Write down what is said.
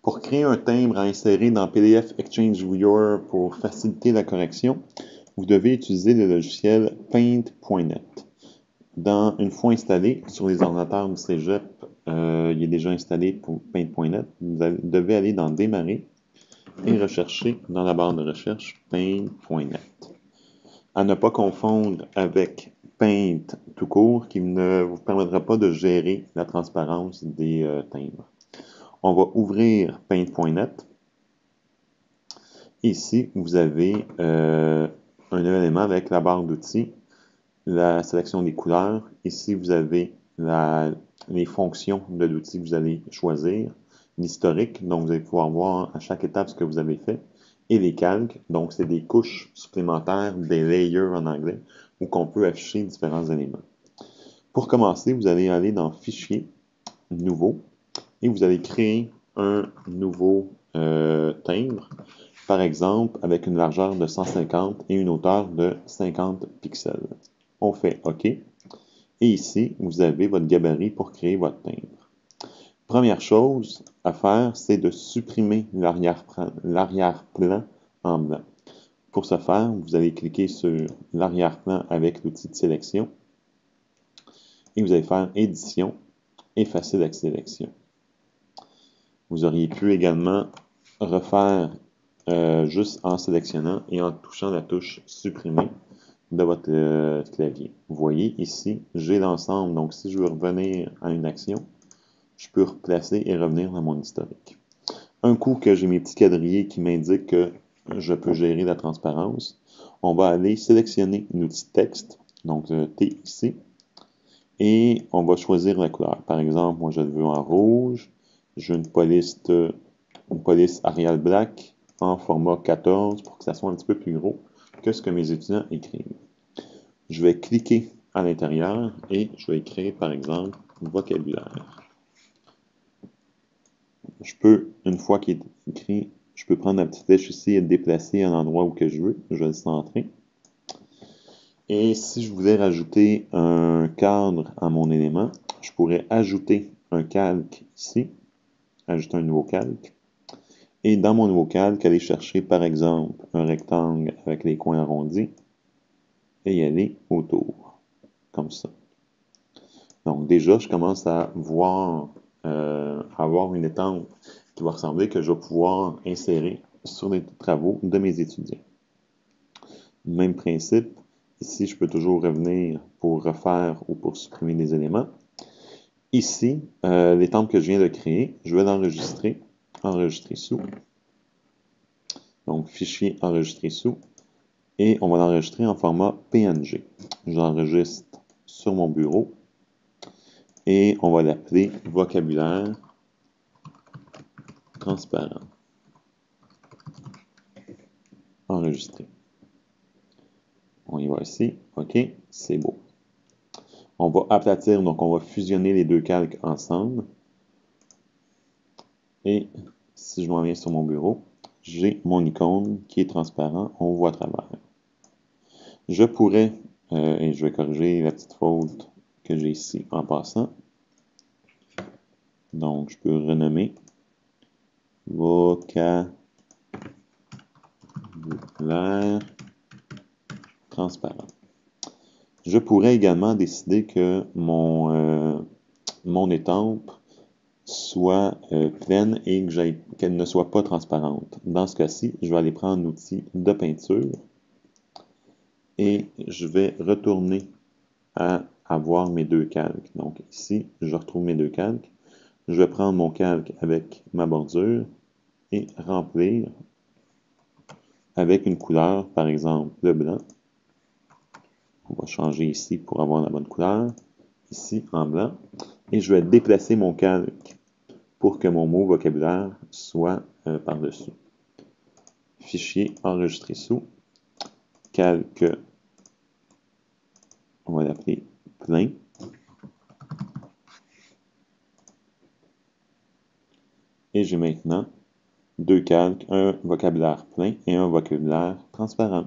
Pour créer un timbre à insérer dans PDF Exchange Viewer pour faciliter la correction, vous devez utiliser le logiciel Paint.net. Une fois installé sur les ordinateurs du Cégep, il est déjà installé pour Paint.net. Vous devez aller dans Démarrer et rechercher dans la barre de recherche Paint.net. À ne pas confondre avec Paint tout court qui ne vous permettra pas de gérer la transparence des timbres. On va ouvrir Paint.net. Ici, vous avez un élément avec la barre d'outils, la sélection des couleurs. Ici, vous avez les fonctions de l'outil que vous allez choisir, l'historique, donc vous allez pouvoir voir à chaque étape ce que vous avez fait, et les calques, donc c'est des couches supplémentaires, des layers en anglais, où qu'on peut afficher différents éléments. Pour commencer, vous allez aller dans Fichier, Nouveau, et vous allez créer un nouveau timbre, par exemple avec une largeur de 150 et une hauteur de 50 pixels. On fait OK. Et ici, vous avez votre gabarit pour créer votre timbre. Première chose à faire, c'est de supprimer l'arrière-plan en blanc. Pour ce faire, vous allez cliquer sur l'arrière-plan avec l'outil de sélection et vous allez faire Édition, Effacer la sélection. Vous auriez pu également refaire juste en sélectionnant et en touchant la touche Supprimer de votre clavier. Vous voyez ici, j'ai l'ensemble, donc si je veux revenir à une action, je peux replacer et revenir dans mon historique. Un coup que j'ai mes petits quadrillés qui m'indiquent que je peux gérer la transparence, on va aller sélectionner l'outil texte, donc T ici, et on va choisir la couleur. Par exemple, moi je le veux en rouge, j'ai une police Arial Black en format 14 pour que ça soit un petit peu plus gros que ce que mes étudiants écrivent. Je vais cliquer à l'intérieur et je vais écrire, par exemple, vocabulaire. Je peux, une fois qu'il est écrit, je peux prendre la petite flèche ici et le déplacer à l'endroit où que je veux. Je vais le centrer. Et si je voulais rajouter un cadre à mon élément, je pourrais ajouter un calque ici, ajouter un nouveau calque. Et dans mon nouveau calque, aller chercher, par exemple, un rectangle avec les coins arrondis et y aller autour, comme ça. Donc déjà, je commence à voir, avoir une étampe qui va ressembler que je vais pouvoir insérer sur les travaux de mes étudiants. Même principe, ici je peux toujours revenir pour refaire ou pour supprimer des éléments. Ici, l'étampe que je viens de créer, je vais l'enregistrer, enregistrer sous. Donc fichier enregistrer sous. Et on va l'enregistrer en format PNG. J'enregistre sur mon bureau. Et on va l'appeler vocabulaire transparent. Enregistrer. On y va ici. OK, c'est beau. On va aplatir, donc on va fusionner les deux calques ensemble. Et si je m'en viens sur mon bureau, j'ai mon icône qui est transparent. On voit à travers. Je pourrais, et je vais corriger la petite faute que j'ai ici en passant. Donc, je peux renommer vocabulaire transparent. Je pourrais également décider que mon étampe soit pleine et qu'elle ne soit pas transparente. Dans ce cas-ci, je vais aller prendre l'outil de peinture et je vais retourner à avoir mes deux calques. Donc ici, je retrouve mes deux calques. Je vais prendre mon calque avec ma bordure et remplir avec une couleur, par exemple le blanc. On va changer ici pour avoir la bonne couleur. Ici, en blanc. Et je vais déplacer mon calque pour que mon mot vocabulaire soit par-dessus. Fichier enregistré sous. Calque, on va l'appeler plein. Et j'ai maintenant deux calques, un vocabulaire plein et un vocabulaire transparent.